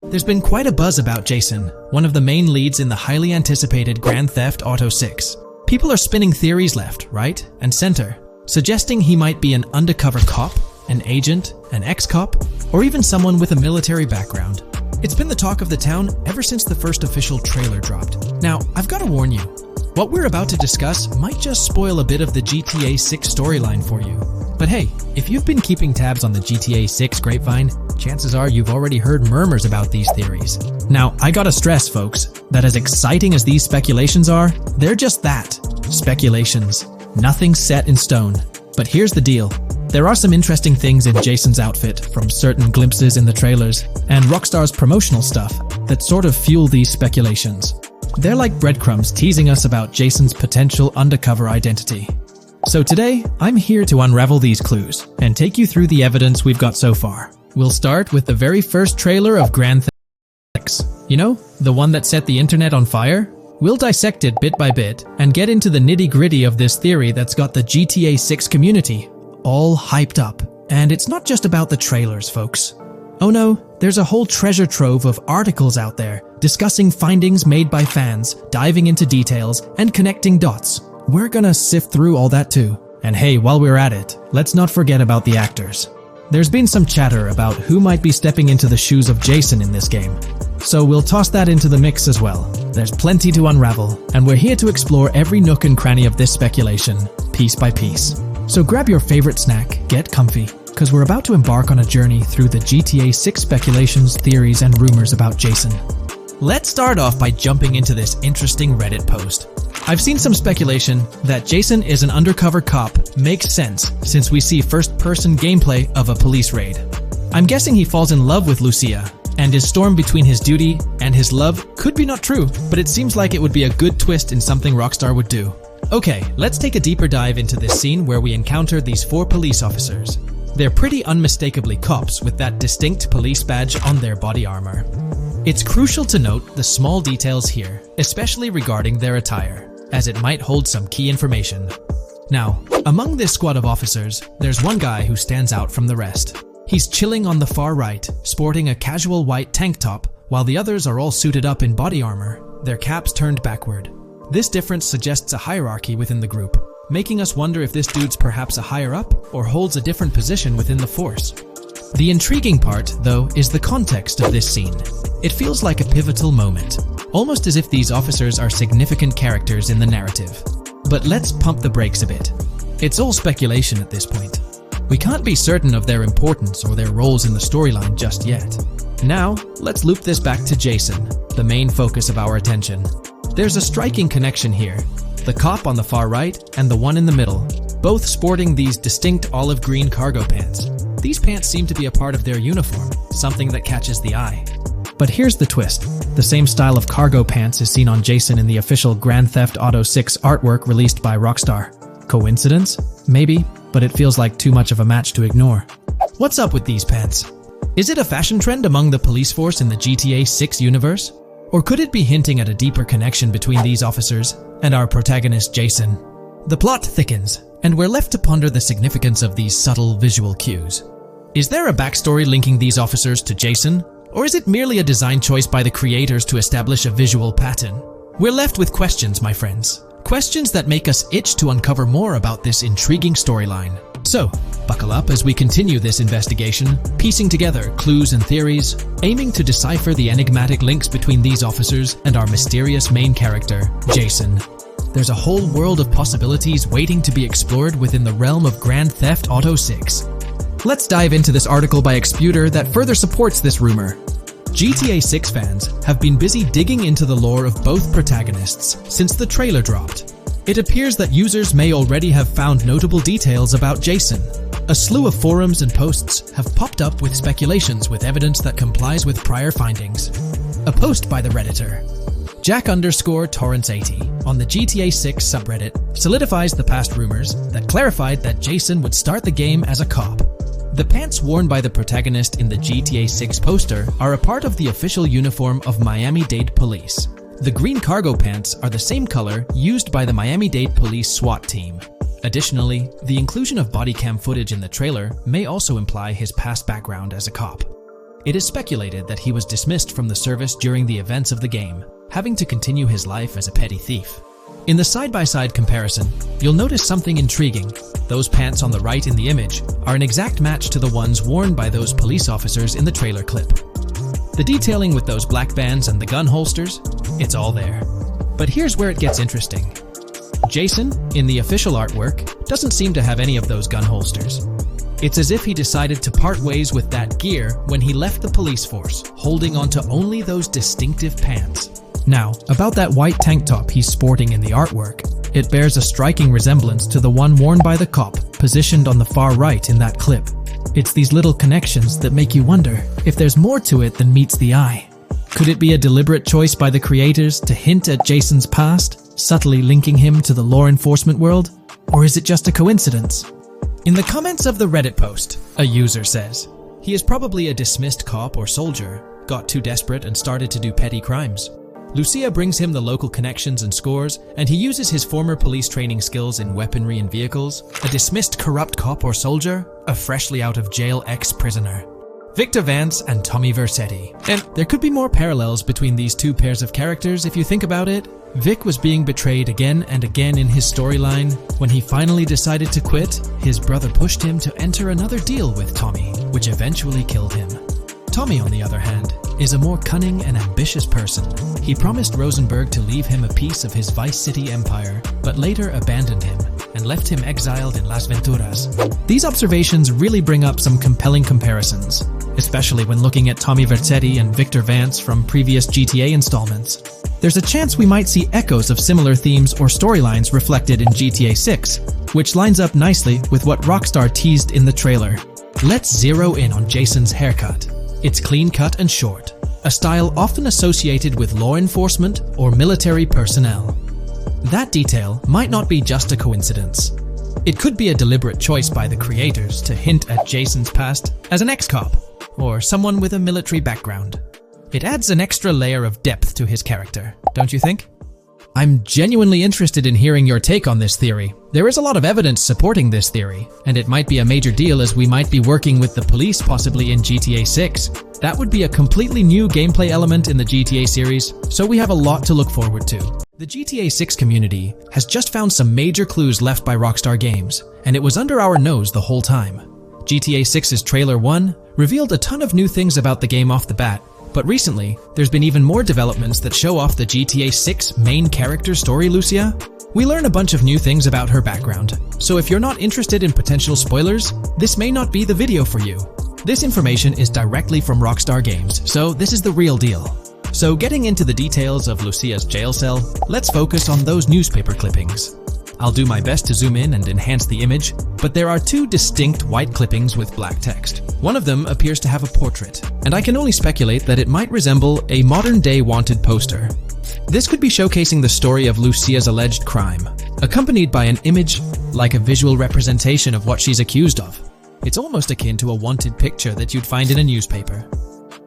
There's been quite a buzz about Jason, one of the main leads in the highly anticipated Grand Theft Auto 6. People are spinning theories left, right, and center, suggesting he might be an undercover cop, an agent, an ex-cop, or even someone with a military background. It's been the talk of the town ever since the first official trailer dropped. Now, I've got to warn you, what we're about to discuss might just spoil a bit of the GTA 6 storyline for you. But hey, if you've been keeping tabs on the GTA 6 grapevine, chances are you've already heard murmurs about these theories. Now, I gotta stress, folks, that as exciting as these speculations are, they're just that, speculations. Nothing set in stone. But here's the deal. There are some interesting things in Jason's outfit from certain glimpses in the trailers and Rockstar's promotional stuff that sort of fuel these speculations. They're like breadcrumbs teasing us about Jason's potential undercover identity. So today, I'm here to unravel these clues and take you through the evidence we've got so far. We'll start with the very first trailer of Grand Theft 6. You know, the one that set the internet on fire? We'll dissect it bit by bit and get into the nitty-gritty of this theory that's got the GTA 6 community all hyped up. And it's not just about the trailers, folks. Oh no, there's a whole treasure trove of articles out there discussing findings made by fans, diving into details, and connecting dots. We're gonna sift through all that too. And hey, while we're at it, let's not forget about the actors. There's been some chatter about who might be stepping into the shoes of Jason in this game. So we'll toss that into the mix as well. There's plenty to unravel, and we're here to explore every nook and cranny of this speculation, piece by piece. So grab your favorite snack, get comfy, because we're about to embark on a journey through the GTA 6 speculations, theories, and rumors about Jason. Let's start off by jumping into this interesting Reddit post. I've seen some speculation that Jason is an undercover cop makes sense since we see first-person gameplay of a police raid. I'm guessing he falls in love with Lucia, and his storm between his duty and his love could be not true, but it seems like it would be a good twist in something Rockstar would do. Okay, let's take a deeper dive into this scene where we encounter these 4 police officers. They're pretty unmistakably cops with that distinct police badge on their body armor. It's crucial to note the small details here, especially regarding their attire, as it might hold some key information. Now, among this squad of officers, there's one guy who stands out from the rest. He's chilling on the far right, sporting a casual white tank top, while the others are all suited up in body armor, their caps turned backward. This difference suggests a hierarchy within the group, making us wonder if this dude's perhaps a higher up or holds a different position within the force. The intriguing part, though, is the context of this scene. It feels like a pivotal moment, almost as if these officers are significant characters in the narrative. But let's pump the brakes a bit. It's all speculation at this point. We can't be certain of their importance or their roles in the storyline just yet. Now, let's loop this back to Jason, the main focus of our attention. There's a striking connection here. The cop on the far right and the one in the middle, both sporting these distinct olive green cargo pants. These pants seem to be a part of their uniform, something that catches the eye. But here's the twist. The same style of cargo pants is seen on Jason in the official Grand Theft Auto 6 artwork released by Rockstar. Coincidence? Maybe, but it feels like too much of a match to ignore. What's up with these pants? Is it a fashion trend among the police force in the GTA 6 universe? Or could it be hinting at a deeper connection between these officers and our protagonist Jason? The plot thickens, and we're left to ponder the significance of these subtle visual cues. Is there a backstory linking these officers to Jason? Or is it merely a design choice by the creators to establish a visual pattern? We're left with questions, my friends. Questions that make us itch to uncover more about this intriguing storyline. So, buckle up as we continue this investigation, piecing together clues and theories, aiming to decipher the enigmatic links between these officers and our mysterious main character, Jason. There's a whole world of possibilities waiting to be explored within the realm of Grand Theft Auto 6. Let's dive into this article by Exputer that further supports this rumor. GTA 6 fans have been busy digging into the lore of both protagonists since the trailer dropped. It appears that users may already have found notable details about Jason. A slew of forums and posts have popped up with speculations with evidence that complies with prior findings. A post by the Redditor, Jack_Torrance80, on the GTA 6 subreddit solidifies the past rumors that clarified that Jason would start the game as a cop. The pants worn by the protagonist in the GTA 6 poster are a part of the official uniform of Miami-Dade Police. The green cargo pants are the same color used by the Miami-Dade Police SWAT team. Additionally, the inclusion of body cam footage in the trailer may also imply his past background as a cop. It is speculated that he was dismissed from the service during the events of the game, having to continue his life as a petty thief. In the side-by-side comparison, you'll notice something intriguing. Those pants on the right in the image are an exact match to the ones worn by those police officers in the trailer clip. The detailing with those black bands and the gun holsters, it's all there. But here's where it gets interesting. Jason, in the official artwork, doesn't seem to have any of those gun holsters. It's as if he decided to part ways with that gear when he left the police force, holding onto only those distinctive pants. Now, about that white tank top he's sporting in the artwork, it bears a striking resemblance to the one worn by the cop, positioned on the far right in that clip. It's these little connections that make you wonder if there's more to it than meets the eye. Could it be a deliberate choice by the creators to hint at Jason's past, subtly linking him to the law enforcement world? Or is it just a coincidence? In the comments of the Reddit post, a user says, he is probably a dismissed cop or soldier, got too desperate and started to do petty crimes. Lucia brings him the local connections and scores, and he uses his former police training skills in weaponry and vehicles. A dismissed corrupt cop or soldier, a freshly out of jail ex-prisoner. Victor Vance and Tommy Vercetti. And there could be more parallels between these two pairs of characters if you think about it. Vic was being betrayed again and again in his storyline. When he finally decided to quit, his brother pushed him to enter another deal with Tommy, which eventually killed him. Tommy, on the other hand, is a more cunning and ambitious person. He promised Rosenberg to leave him a piece of his Vice City empire, but later abandoned him and left him exiled in Las Venturas. These observations really bring up some compelling comparisons, especially when looking at Tommy Vercetti and Victor Vance from previous GTA installments. There's a chance we might see echoes of similar themes or storylines reflected in GTA 6, which lines up nicely with what Rockstar teased in the trailer. Let's zero in on Jason's haircut. It's clean cut and short, a style often associated with law enforcement or military personnel. That detail might not be just a coincidence. It could be a deliberate choice by the creators to hint at Jason's past as an ex-cop or someone with a military background. It adds an extra layer of depth to his character, don't you think? I'm genuinely interested in hearing your take on this theory. There is a lot of evidence supporting this theory, and it might be a major deal as we might be working with the police possibly in GTA 6. That would be a completely new gameplay element in the GTA series, so we have a lot to look forward to. The GTA 6 community has just found some major clues left by Rockstar Games, and it was under our nose the whole time. GTA 6's Trailer 1 revealed a ton of new things about the game off the bat, but recently, there's been even more developments that show off the GTA 6 main character story, Lucia. We learn a bunch of new things about her background, so if you're not interested in potential spoilers, this may not be the video for you. This information is directly from Rockstar Games, so this is the real deal. So getting into the details of Lucia's jail cell, let's focus on those newspaper clippings. I'll do my best to zoom in and enhance the image, but there are two distinct white clippings with black text. One of them appears to have a portrait, and I can only speculate that it might resemble a modern-day wanted poster. This could be showcasing the story of Lucia's alleged crime, accompanied by an image like a visual representation of what she's accused of. It's almost akin to a wanted picture that you'd find in a newspaper.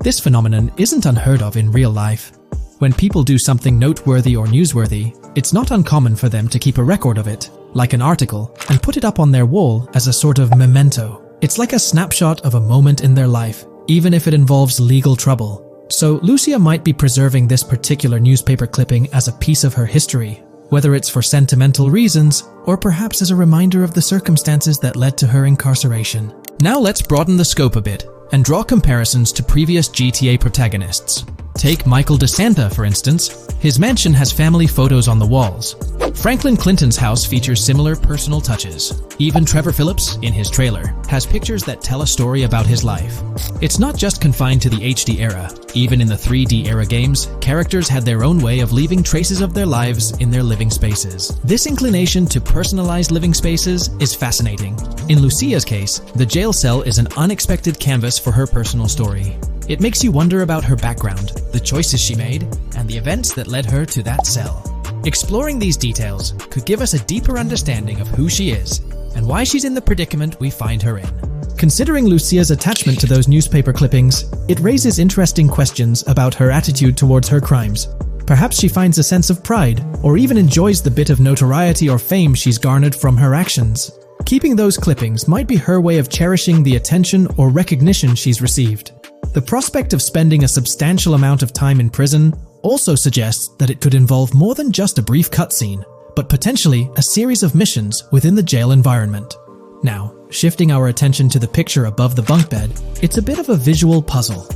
This phenomenon isn't unheard of in real life. When people do something noteworthy or newsworthy, it's not uncommon for them to keep a record of it, like an article, and put it up on their wall as a sort of memento. It's like a snapshot of a moment in their life, even if it involves legal trouble. So Lucia might be preserving this particular newspaper clipping as a piece of her history, whether it's for sentimental reasons or perhaps as a reminder of the circumstances that led to her incarceration. Now let's broaden the scope a bit and draw comparisons to previous GTA protagonists. Take Michael DeSanta, for instance. His mansion has family photos on the walls. Franklin Clinton's house features similar personal touches. Even Trevor Phillips, in his trailer, has pictures that tell a story about his life. It's not just confined to the HD era. Even in the 3D era games, characters had their own way of leaving traces of their lives in their living spaces. This inclination to personalized living spaces is fascinating. In Lucia's case, the jail cell is an unexpected canvas for her personal story. It makes you wonder about her background, the choices she made, and the events that led her to that cell. Exploring these details could give us a deeper understanding of who she is and why she's in the predicament we find her in. Considering Lucia's attachment to those newspaper clippings, it raises interesting questions about her attitude towards her crimes. Perhaps she finds a sense of pride, or even enjoys the bit of notoriety or fame she's garnered from her actions. Keeping those clippings might be her way of cherishing the attention or recognition she's received. The prospect of spending a substantial amount of time in prison also suggests that it could involve more than just a brief cutscene, but potentially a series of missions within the jail environment. Now, shifting our attention to the picture above the bunk bed, it's a bit of a visual puzzle.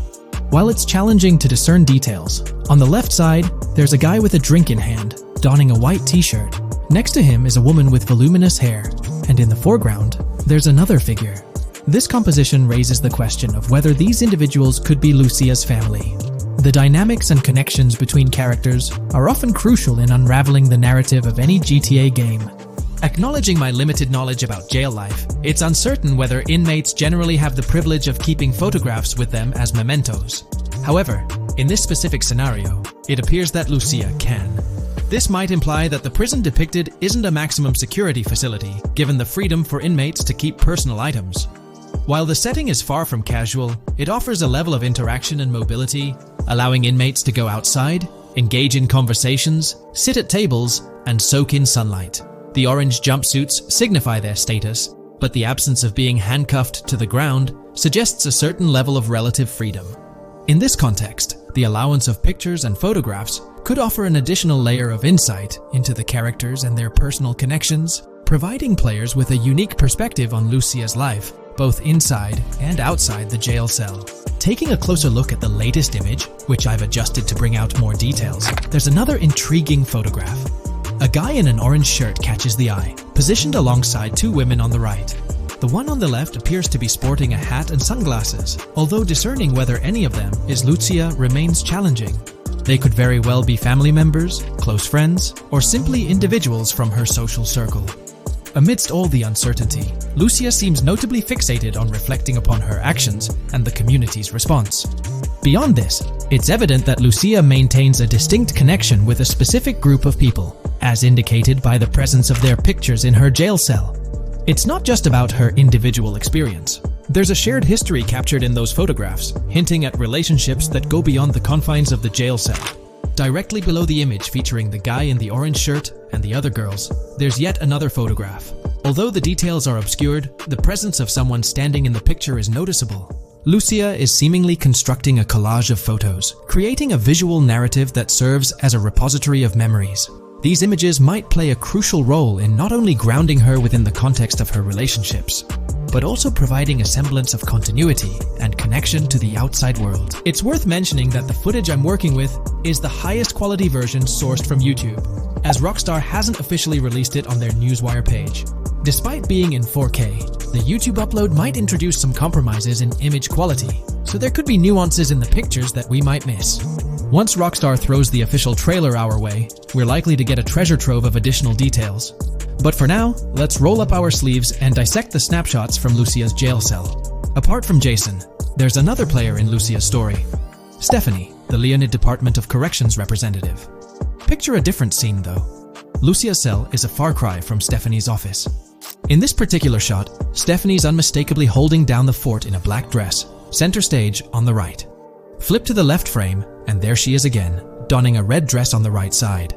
While it's challenging to discern details, on the left side, there's a guy with a drink in hand, donning a white t-shirt. Next to him is a woman with voluminous hair, and in the foreground, there's another figure. This composition raises the question of whether these individuals could be Lucia's family. The dynamics and connections between characters are often crucial in unraveling the narrative of any GTA game. Acknowledging my limited knowledge about jail life, it's uncertain whether inmates generally have the privilege of keeping photographs with them as mementos. However, in this specific scenario, it appears that Lucia can. This might imply that the prison depicted isn't a maximum security facility, given the freedom for inmates to keep personal items. While the setting is far from casual, it offers a level of interaction and mobility, allowing inmates to go outside, engage in conversations, sit at tables, and soak in sunlight. The orange jumpsuits signify their status, but the absence of being handcuffed to the ground suggests a certain level of relative freedom. In this context, the allowance of pictures and photographs could offer an additional layer of insight into the characters and their personal connections, providing players with a unique perspective on Lucia's life, both inside and outside the jail cell. Taking a closer look at the latest image, which I've adjusted to bring out more details, there's another intriguing photograph. A guy in an orange shirt catches the eye, positioned alongside two women on the right. The one on the left appears to be sporting a hat and sunglasses, although discerning whether any of them is Lucia remains challenging. They could very well be family members, close friends, or simply individuals from her social circle. Amidst all the uncertainty, Lucia seems notably fixated on reflecting upon her actions and the community's response. Beyond this, it's evident that Lucia maintains a distinct connection with a specific group of people, as indicated by the presence of their pictures in her jail cell. It's not just about her individual experience. There's a shared history captured in those photographs, hinting at relationships that go beyond the confines of the jail cell. Directly below the image featuring the guy in the orange shirt and the other girls, there's yet another photograph. Although the details are obscured, the presence of someone standing in the picture is noticeable. Lucia is seemingly constructing a collage of photos, creating a visual narrative that serves as a repository of memories. These images might play a crucial role in not only grounding her within the context of her relationships, but also providing a semblance of continuity and connection to the outside world. It's worth mentioning that the footage I'm working with is the highest quality version sourced from YouTube, as Rockstar hasn't officially released it on their Newswire page. Despite being in 4K, the YouTube upload might introduce some compromises in image quality, so there could be nuances in the pictures that we might miss. Once Rockstar throws the official trailer our way, we're likely to get a treasure trove of additional details. But for now, let's roll up our sleeves and dissect the snapshots from Lucia's jail cell. Apart from Jason, there's another player in Lucia's story, Stephanie, the Leonid Department of Corrections representative. Picture a different scene though. Lucia's cell is a far cry from Stephanie's office. In this particular shot, Stephanie's unmistakably holding down the fort in a black dress, center stage on the right. Flip to the left frame, and there she is again, donning a red dress on the right side.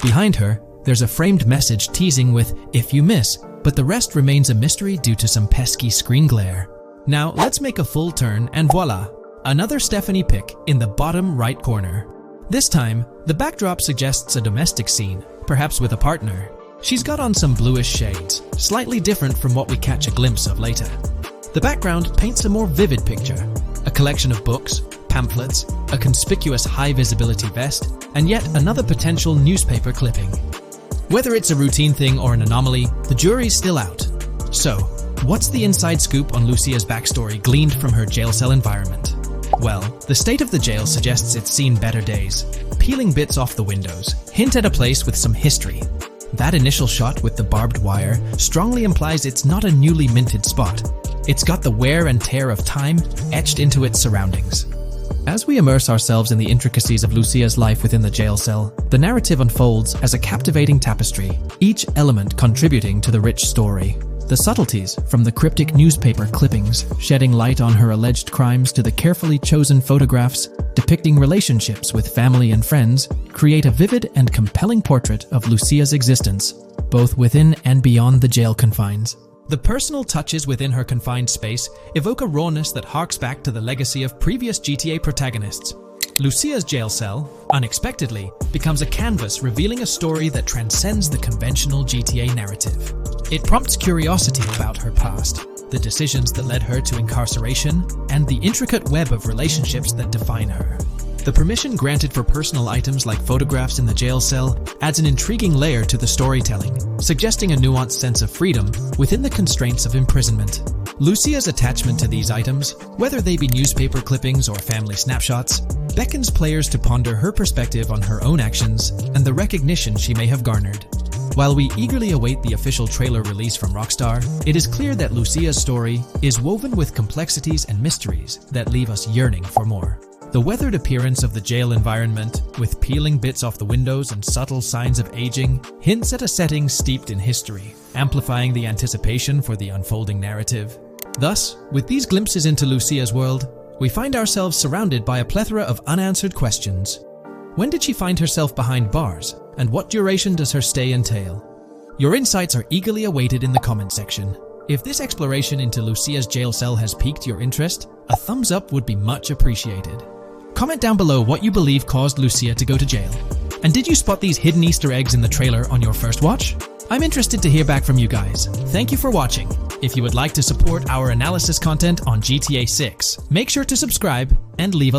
Behind her, there's a framed message teasing with "if you miss," but the rest remains a mystery due to some pesky screen glare. Now let's make a full turn and voila, another Stephanie pic in the bottom right corner. This time, the backdrop suggests a domestic scene, perhaps with a partner. She's got on some bluish shades, slightly different from what we catch a glimpse of later. The background paints a more vivid picture, a collection of books, pamphlets, a conspicuous high-visibility vest, and yet another potential newspaper clipping. Whether it's a routine thing or an anomaly, the jury's still out. So, what's the inside scoop on Lucia's backstory gleaned from her jail cell environment? Well, the state of the jail suggests it's seen better days. Peeling bits off the windows hint at a place with some history. That initial shot with the barbed wire strongly implies it's not a newly minted spot. It's got the wear and tear of time etched into its surroundings. As we immerse ourselves in the intricacies of Lucia's life within the jail cell, the narrative unfolds as a captivating tapestry, each element contributing to the rich story. The subtleties, from the cryptic newspaper clippings shedding light on her alleged crimes to the carefully chosen photographs depicting relationships with family and friends, create a vivid and compelling portrait of Lucia's existence, both within and beyond the jail confines. The personal touches within her confined space evoke a rawness that harks back to the legacy of previous GTA protagonists. Lucia's jail cell, unexpectedly, becomes a canvas revealing a story that transcends the conventional GTA narrative. It prompts curiosity about her past, the decisions that led her to incarceration, and the intricate web of relationships that define her. The permission granted for personal items like photographs in the jail cell adds an intriguing layer to the storytelling, suggesting a nuanced sense of freedom within the constraints of imprisonment. Lucia's attachment to these items, whether they be newspaper clippings or family snapshots, beckons players to ponder her perspective on her own actions and the recognition she may have garnered. While we eagerly await the official trailer release from Rockstar, it is clear that Lucia's story is woven with complexities and mysteries that leave us yearning for more. The weathered appearance of the jail environment, with peeling bits off the windows and subtle signs of aging, hints at a setting steeped in history, amplifying the anticipation for the unfolding narrative. Thus, with these glimpses into Lucia's world, we find ourselves surrounded by a plethora of unanswered questions. When did she find herself behind bars, and what duration does her stay entail? Your insights are eagerly awaited in the comment section. If this exploration into Lucia's jail cell has piqued your interest, a thumbs up would be much appreciated. Comment down below what you believe caused Lucia to go to jail. And did you spot these hidden Easter eggs in the trailer on your first watch? I'm interested to hear back from you guys. Thank you for watching. If you would like to support our analysis content on GTA 6, make sure to subscribe and leave a like.